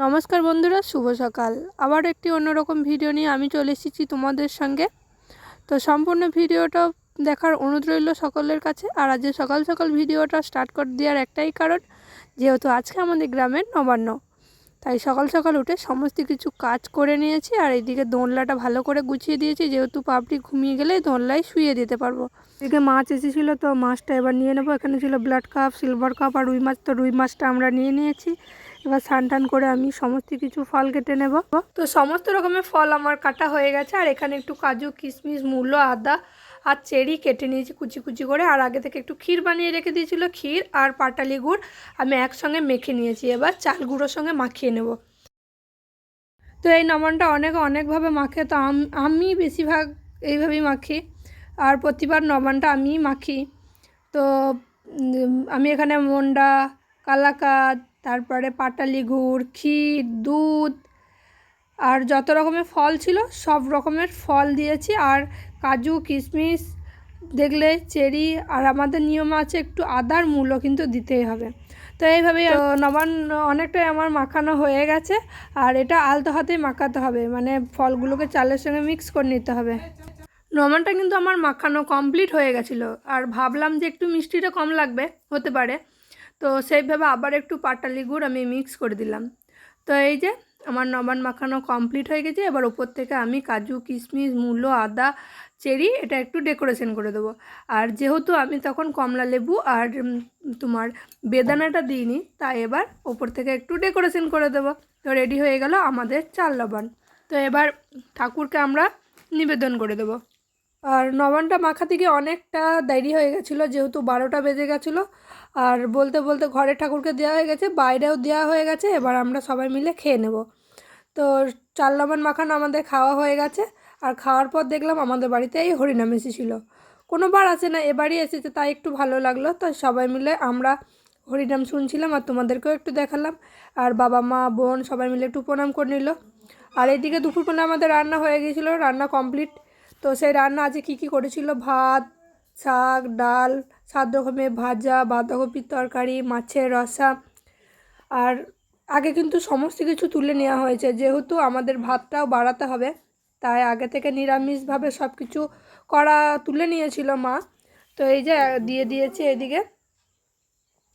নমস্কার বন্ধুরা, শুভ সকাল। আবার একটি অন্যরকম ভিডিও নিয়ে আমি চলে এসেছি তোমাদের সঙ্গে। তো সম্পূর্ণ ভিডিওটা দেখার অনুরোধ রইল সকলের কাছে। আর আজ সকাল সকাল ভিডিওটা স্টার্ট করে দেওয়ার একটাই কারণ, যেহেতু আজকে আমাদের গ্রামের নবান্ন, তাই সকাল সকাল উঠে সমস্ত কিছু কাজ করে নিয়েছি। আর এইদিকে দোলনাটা ভালো করে গুছিয়ে দিয়েছি, যেহেতু পাপড়ি ঘুমিয়ে গেলে দোলনায় শুয়ে দিতে পারবো। এদিকে মাছ এসেছিলো, তো মাছটা এবার নিয়ে নেবো। এখানে ছিল ব্লাড কাপ, সিলভার কাপ আর রুই মাছ, তো রুই মাছটা আমরা নিয়ে নিয়েছি। এবার স্নান টান করে আমি সমস্ত কিছু ফল কেটে নেব। তো সমস্ত রকমের ফল আমার কাটা হয়ে গেছে। আর এখানে একটু কাজু, কিশমিশ, মূলো, আদা আর চেরি কেটে নিয়েছি কুচি কুচি করে। আর আগে থেকে একটু ক্ষীর বানিয়ে রেখে দিয়েছিল, ক্ষীর আর পাটালি গুড় আমি একসঙ্গে মেখে নিয়েছি। এবার চাল গুঁড়োর সঙ্গে মাখিয়ে নেব। তো এই নবান্নটা অনেকভাবে মাখে, তো আমি বেশিরভাগ এইভাবেই মাখি। আর প্রতিবার নবান্নটা আমিই মাখি। তো আমি এখানে মন্ডা, কালাকাঁদ, তারপরে পাটালি গুড়, ক্ষীর, দুধ আর যত রকমের ফল ছিল সব রকমের ফল দিয়েছি। আর কাজু, কিশমিশ, দেখলে চেরি, আর আমাদের নিয়ম আছে একটু আদার মূলও কিন্তু দিতেই হবে। তো এইভাবেই নবান্ন অনেকটাই আমার মাখানো হয়ে গেছে। আর এটা আলতো হাতেই মাখাতে হবে, মানে ফলগুলোকে চালের সঙ্গে মিক্স করে নিতে হবে। নবান্নটা কিন্তু আমার মাখানো কমপ্লিট হয়ে গেছিলো। আর ভাবলাম যে একটু মিষ্টিটা কম লাগবে, হতে পারে, তো সেইভাবে আবার একটু পাটালি গুড় আমি মিক্স করে দিলাম। তো এই যে আমার নবান্ন মাখানো কমপ্লিট হয়ে গেছে। এবার ওপর থেকে আমি কাজু, কিশমিশ, মূলো, আদা, চেরি এটা একটু ডেকোরেশন করে দেবো। আর যেহেতু আমি তখন কমলা লেবু আর তোমার বেদানাটা দিইনি, তাই এবার ওপর থেকে একটু ডেকোরেশন করে দেবো। তো রেডি হয়ে গেল আমাদের চাল নবান্ন। তো এবার ঠাকুরকে আমরা নিবেদন করে দেবো। আর নবান্নটা মাখাতে গিয়ে অনেকটা দেরি হয়ে গেছিলো, যেহেতু 12টা বেজে গেছিলো। আর বলতে বলতে ঘরের ঠাকুরকে দেওয়া হয়ে গেছে, বাইরেও দেওয়া হয়ে গেছে। এবার আমরা সবাই মিলে খেয়ে নেব। তো চাল নবান্ন মাখানো আমাদের খাওয়া হয়ে গেছে। আর খাওয়ার পর দেখলাম আমাদের বাড়িতে এই হরিনাম এসেছিলো। কোনোবার আসে না, এবারই এসেছে, তাই একটু ভালো লাগলো। তো সবাই মিলে আমরা হরিনাম শুনছিলাম আর তোমাদেরকেও একটু দেখালাম। আর বাবা মা বোন সবাই মিলে একটু প্রণাম করে নিল। আর এইদিকে দুপুরবেলা আমাদের রান্না হয়ে গিয়েছিলো, রান্না কমপ্লিট। তো সেই রান্না আজকে কী করেছিল, ভাত, শাক, ডাল, 7 রকমের ভাজা, বাঁধাকপির তরকারি, মাছের রসা। আর আগে কিন্তু সমস্ত কিছু তুলে নেওয়া হয়েছে, যেহেতু আমাদের ভাতটাও বাড়াতে হবে, তাই আগে থেকে নিরামিষভাবে সব কিছু তুলে নিয়েছিল মা। তো এই যে দিয়ে দিয়েছি এদিকে।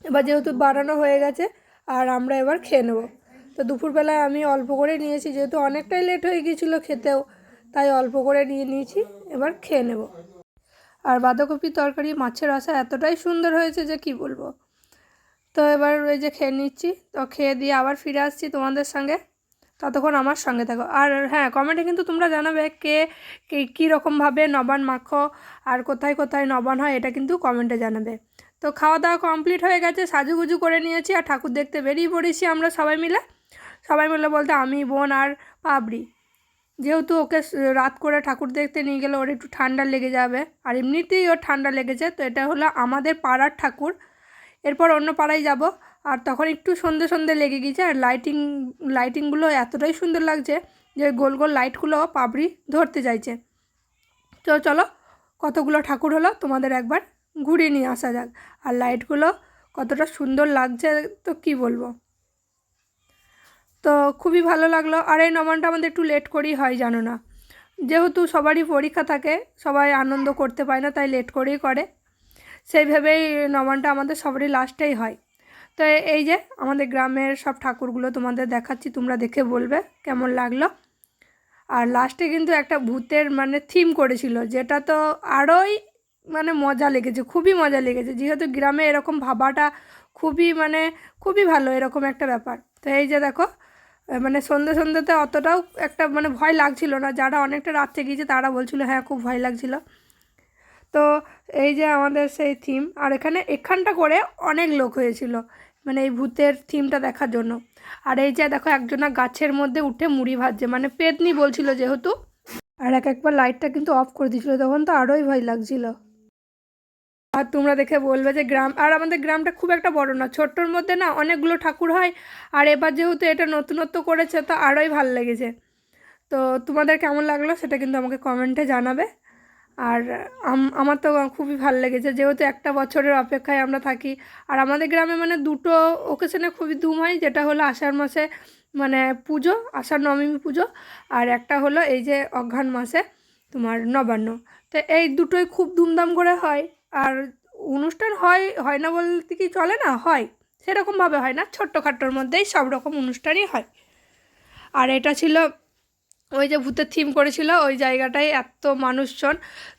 এবার যেহেতু বাড়ানো হয়ে গেছে, আর আমরা এবার খেয়ে নেব। তো দুপুরবেলায় আমি অল্প করে নিয়েছি, যেহেতু অনেকটাই লেট হয়ে গিয়েছিলো খেতেও, তাই অল্প করে নিয়ে নিয়েছি। এবার খেয়ে নেব। আর বাঁধাকপির তরকারি, মাছের রসা এতটাই সুন্দর হয়েছে যে কি বলবো। তো এবার ওই যে খেয়ে নিচ্ছি। তো খেয়ে দিয়ে আবার ফিরে আসছি তোমাদের সঙ্গে। ততক্ষণ আমার সঙ্গে থাকো। আর হ্যাঁ, কমেন্টে কিন্তু তোমরা জানাবে কে কী রকমভাবে নবান্ন মাখো আর কোথায় কোথায় নবান্ন হয়, এটা কিন্তু কমেন্টে জানাবে। তো খাওয়া দাওয়া কমপ্লিট হয়ে গেছে, সাজুগুজু করে নিয়েছি আর ঠাকুর দেখতে বেরিয়ে পড়েছি আমরা সবাই মিলে। সবাই মিলে বলতে আমি, বোন আর পাবড়ি। যেহেতু ওকে রাত করে ঠাকুর দেখতে নিয়ে গেলে ওর একটু ঠান্ডা লেগে যাবে, আর এমনিতেই ওর ঠান্ডা লেগেছে। তো এটা হলো আমাদের পাড়ার ঠাকুর, এরপর অন্য পাড়ায় যাব। আর তখন একটু সন্ধে সন্ধে লেগে গিয়েছে। আর লাইটিংগুলো এতটাই সুন্দর লাগছে যে গোল গোল লাইটগুলো পাপড়ি ধরতে চাইছে। তো চলো, কতগুলো ঠাকুর হলো তোমাদের একবার ঘুরিয়ে নিয়ে আসা যাক। আর লাইটগুলো কতটা সুন্দর লাগছে তো কি বলবো। তো খুবই ভালো লাগলো। আর এই নবান্নটা আমাদের একটু লেট করেই হয়, জানো না, যেহেতু সবারই পরীক্ষা থাকে, সবাই আনন্দ করতে পারে না, তাই লেট করেই করে। সেইভাবেই নবান্নটা আমাদের সবারই লাস্টেই হয়। তো এই যে আমাদের গ্রামের সব ঠাকুরগুলো তোমাদের দেখাচ্ছি, তোমরা দেখে বলবে কেমন লাগলো। আর লাস্টে কিন্তু একটা ভূতের মানে থিম করেছিল, যেটা তো আরোই মানে মজা লেগেছে, খুবই মজা লেগেছে। যেহেতু গ্রামে এরকম ভাবাটা খুবই ভালো, এরকম একটা ব্যাপার। তো এই যে দেখো, মানে সন্ধ্যেতে অতটাও একটা মানে ভয় লাগছিল না। যারা অনেকটা রাত্রে গিয়েছে তারা বলছিল হ্যাঁ খুব ভয় লাগছিল। তো এই যে আমাদের সেই থিম, আর এখানটা করে অনেক লোক হয়েছিল, মানে এই ভূতের থিমটা দেখার জন্য। আর এই যে দেখো, একজনা গাছের মধ্যে উঠে মুড়ি ভাজছে, মানে পেতনি বলছিল যেহেতু। আর একবার লাইটটা কিন্তু অফ করে দিয়েছিল, তখন তো আরোই ভয় লাগছিল। আর তোমরা দেখে বলবে যে আর আমাদের গ্রামটা খুব একটা বড় না, ছোট্টর মধ্যে না অনেকগুলো ঠাকুর হয়। আর এবার যেহেতু এটা নতুনত্ব করেছে, তো আরোই ভালো লেগেছে। তো তোমাদের কেমন লাগলো সেটা কিন্তু আমাকে কমেন্টে জানাবে। আর আমার তো খুবই ভালো লেগেছে, যেহেতু একটা বছরের অপেক্ষায় আমরা থাকি। আর আমাদের গ্রামে মানে দুটো ওকেশনে খুবই ধুম হয়, যেটা হলো আষাঢ় মাসে মানে পুজো, আষাঢ় নবমী পুজো, আর একটা হলো এই যে অঘ্রাণ মাসে তোমার নবান্ন। তো এই দুটোই খুব ধুমধাম করে হয়। আর অনুষ্ঠান হয় না বলতে কি চলে না, হয়, সেরকমভাবে হয় না, ছোট্টখাট্টোর মধ্যেই সব রকম অনুষ্ঠানই হয়। আর এটা ছিল ওই যে ভূতের থিম করেছিল ওই জায়গাটায় এত মানুষজন।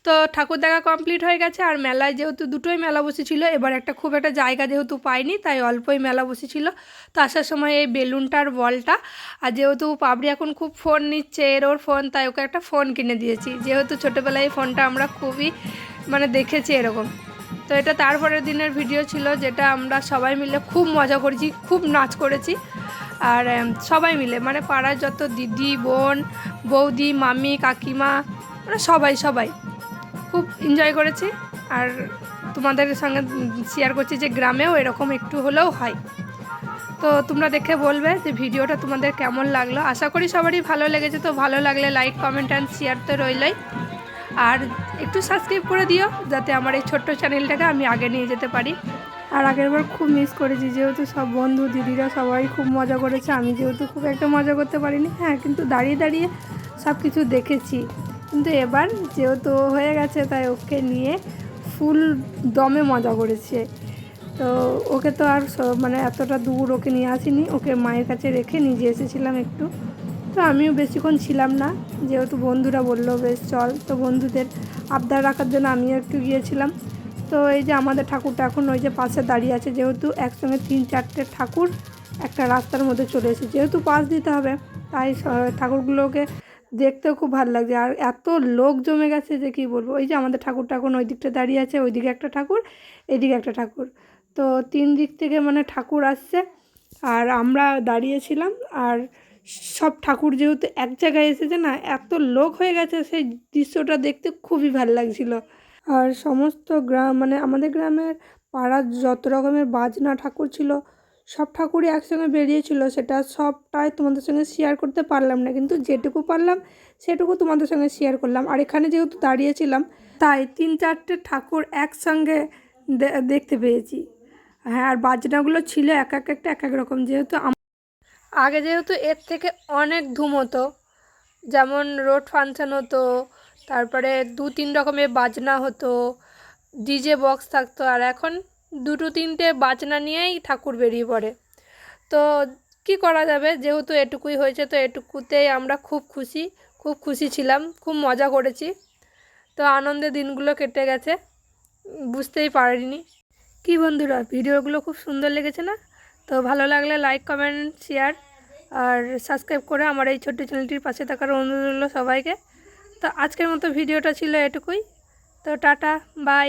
তো ঠাকুর দেখা কমপ্লিট হয়ে গেছে। আর মেলায় যেহেতু দুটোই মেলা বসেছিল, এবার খুব একটা জায়গা যেহেতু পাইনি, তাই অল্পই মেলা বসেছিল। তো আসার সময় এই বেলুনটার বলটা, আর যেহেতু পাবড়ি এখন খুব ফোন নিচ্ছে, ওর ফোন, তাই ওকে একটা ফোন কিনে দিয়েছি, যেহেতু ছোটোবেলায় এই ফোনটা আমরা খুবই মানে দেখেছি এরকম। তো এটা তারপরের দিনের ভিডিও ছিল, যেটা আমরা সবাই মিলে খুব মজা করেছি, খুব নাচ করেছি। আর সবাই মিলে মানে পাড়ার যত দিদি, বোন, বৌদি, মামি, কাকিমা, মানে সবাই খুব এনজয় করেছি। আর তোমাদের সঙ্গে শেয়ার করছি যে গ্রামেও এরকম একটু হলেও হয়। তো তোমরা দেখে বলবে যে ভিডিওটা তোমাদের কেমন লাগলো। আশা করি সবারই ভালো লেগেছে। তো ভালো লাগলে লাইক, কমেন্ট অ্যান্ড শেয়ার তো রইলই। আর একটু সাবস্ক্রাইব করে দিও, যাতে আমার এই ছোট্ট চ্যানেলটাকে আমি আগে নিয়ে যেতে পারি। আর আগেরবার খুব মিস করেছি, যেহেতু সব বন্ধু দিদিরা সবাই খুব মজা করেছে, আমি যেহেতু খুব একটা মজা করতে পারিনি। হ্যাঁ, কিন্তু দাঁড়িয়ে দাঁড়িয়ে সব কিছু দেখেছি। কিন্তু এবার যেহেতু হয়ে গেছে, তাই ওকে নিয়ে ফুল দমে মজা করেছে। তো ওকে তো আর মানে এতটা দূর ওকে নিয়ে আসিনি, ওকে মায়ের কাছে রেখে নিজে এসেছিলাম একটু। তো আমিও বেশিক্ষণ ছিলাম না, যেহেতু বন্ধুরা বললো বেশ চল, তো বন্ধুদের আবদার রাখার জন্য আমিও একটু গিয়েছিলাম। তো এই যে আমাদের ঠাকুরটা এখন ওই যে পাশে দাঁড়িয়ে আছে, যেহেতু একসঙ্গে 3-4টে ঠাকুর একটা রাস্তার মধ্যে চলে এসেছে, যেহেতু পাশ দিতে হবে, তাই ঠাকুরগুলোকে দেখতেও খুব ভালো লাগছে। আর এত লোক জমে গেছে যে কী বলবো। ওই যে আমাদের ঠাকুরটা এখন ওই দিকটা দাঁড়িয়ে আছে, ওইদিকে একটা ঠাকুর, এদিকে একটা ঠাকুর, তো 3 দিক থেকে মানে ঠাকুর আসছে। আর আমরা দাঁড়িয়েছিলাম, আর সব ঠাকুর যেহেতু এক জায়গায় এসেছে না, এত লোক হয়ে গেছে, সেই দৃশ্যটা দেখতে খুবই ভালো লাগছিল। আর সমস্ত গ্রাম মানে আমাদের গ্রামের পাড়ার যত রকমের বাজনা ঠাকুর ছিল, সব ঠাকুরই একসঙ্গে বেরিয়েছিল। সেটা সবটাই তোমাদের সঙ্গে শেয়ার করতে পারলাম না, কিন্তু যেটুকু পারলাম সেটুকু তোমাদের সঙ্গে শেয়ার করলাম। আর এখানে যেহেতু দাঁড়িয়েছিলাম, তাই 3-4টে ঠাকুর একসঙ্গে দেখতে পেয়েছি। হ্যাঁ, আর বাজনাগুলো ছিল এক এক রকম। যেহেতু আগে যেহেতু এর থেকে অনেক ধুম হতো, যেমন রোড ফাংশন হতো, তারপরে 2-3 রকমের বাজনা হতো, ডিজে বক্স থাকতো। আর এখন 2-3টে বাজনা নিয়েই ঠাকুর বেরিয়ে পড়ে। তো কি করা যাবে, যেহেতু এটুকুই হয়েছে, তো এটুকুতেই আমরা খুব খুশি ছিলাম, খুব মজা করেছি। তো আনন্দে দিনগুলো কেটে গেছে, বুঝতেই পারিনি। কি বন্ধুরা, ভিডিওগুলো খুব সুন্দর লেগেছে না? তো ভালো লাগলে লাইক, কমেন্ট, শেয়ার আর সাবস্ক্রাইব করে আমার এই ছোট্ট চ্যানেলটির পাশে থাকার অনুরোধ রইল সবাইকে। তো আজকের মতো ভিডিওটা ছিল এটুকুই। তো টাটা, বাই।